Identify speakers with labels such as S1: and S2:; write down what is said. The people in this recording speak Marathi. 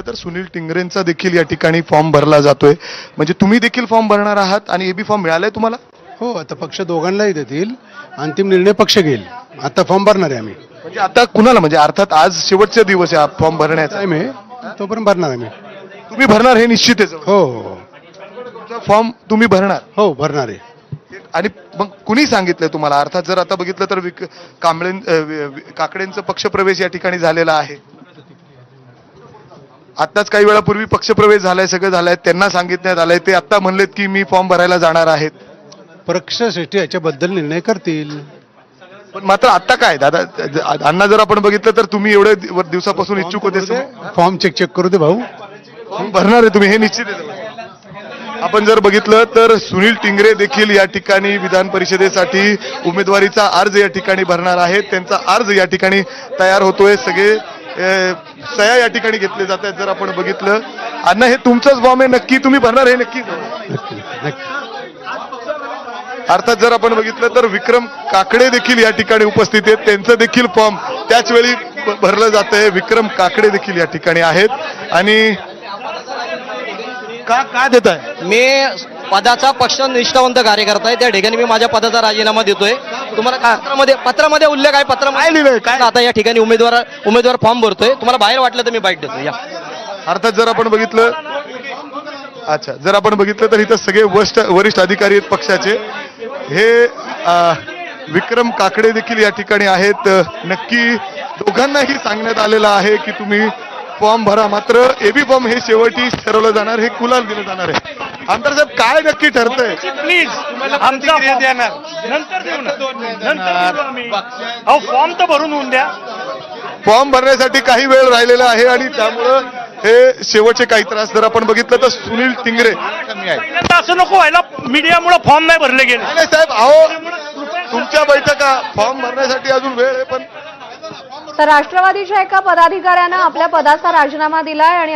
S1: तर सुनील टिंगरेंचा देखील या ठिकाणी फॉर्म भरला जातोय. म्हणजे तुम्ही देखील फॉर्म भरणार आहात आणि एबी फॉर्म मिळालाय तुम्हाला?
S2: हो, आता पक्ष दोघांनाही देतील. अंतिम निर्णय पक्ष घेईल. आता फॉर्म भरणार आहे आम्ही.
S1: म्हणजे आता कुणाला, म्हणजे अर्थात आज शेवटचा दिवस आहे फॉर्म भरण्याचा,
S2: टाइम आहे, तोपर्यंत भरणार आहे मी.
S1: तुम्ही भरणार हे निश्चित आहे?
S2: हो हो
S1: तुमचा फॉर्म तुम्ही भरणार
S2: हो भरणार आहे.
S1: आणि मग कुणी सांगितलंय तुम्हाला? अर्थात जर आता बघितलं तर काकडेंचं पक्षप्रवेश या ठिकाणी झालेला आहे. आताच काही वेळापूर्वी पक्षप्रवेश झालाय, सगळं झालंय, त्यांना सांगितण्यात आलंय, ते आता म्हणलेत की मी फॉर्म भरायला जाणार आहेत.
S2: पक्षश्रेष्ठी याच्याबद्दल निर्णय करतील.
S1: पण मात्र आता काय दादा, अण्णा जर आपण बघितलं तर तुम्ही एवढे दिवसापासून इच्छुक होते,
S2: फॉर्म चेक करू दे भाऊ.
S1: फॉर्म भरणार आहे तुम्ही हे निश्चित आहे. आपण जर बघितलं तर सुनील टिंगरे देखील या ठिकाणी विधान परिषदेसाठी उमेदवारीचा अर्ज या ठिकाणी भरणार आहेत. त्यांचा अर्ज या ठिकाणी तयार होतोय. सगळे सह्या या ठिकाणी घेतले जात आहेत. जर आपण बघितलं, अण्णा हे तुमचंच फॉर्म आहे, नक्की तुम्ही भरणार हे? नक्की. अर्थात जर आपण बघितलं तर विक्रम काकडे देखील या ठिकाणी उपस्थित आहेत. त्यांचं देखील फॉर्म त्याच वेळी भरलं जात आहे. विक्रम काकडे देखील या ठिकाणी आहेत. आणि का देत आहे?
S3: मी पदाचा पक्ष निष्ठावंत कार्यकर्ता आहे, त्या ठिकाणी मी माझ्या पदाचा राजीनामा देतोय. तुम्हाला पत्रामध्ये उल्लेख आहे.
S1: काय लिहिलंय? काय
S3: आता या ठिकाणी उमेदवार फॉर्म भरतोय. तुम्हाला बाहेर वाटलं तर मी बाईट देतो या.
S1: अर्थात जर आपण बघितलं, अच्छा, जर आपण बघितलं तर इथं सगळे वरिष्ठ अधिकारी आहेत पक्षाचे. हे विक्रम काकडे देखील या ठिकाणी आहेत. नक्की दोघांनाही सांगण्यात आलेलं आहे की तुम्ही फॉर्म भरा, मात्र एबी फॉर्म हे शेवटी ठरवलं जाणार, हे कुलाल दिलं जाणार आहे. आमदार साहेब, काय नक्की ठरतंय?
S4: प्लीज आमचा नंतर देऊ ना, अहो फॉर्म तर भरून होऊन द्या.
S1: फॉर्म भरण्यासाठी काही वेळ राहिलेला आहे आणि त्यामुळं हे शेवटचे काही त्रास. जर आपण बघितलं तर सुनील टिंगरे
S4: पहिल्यांदा असं नको व्हायला, मीडियामुळे फॉर्म नाही भरले गेले.
S1: नाही साहेब, अहो तुमच्या बैठका फॉर्म भरण्यासाठी अजून वेळ आहे. पण
S5: तर राष्ट्रवादीच्या एका पदाधिकाऱ्यानं आपल्या पदाचा राजीनामा दिलाय आणि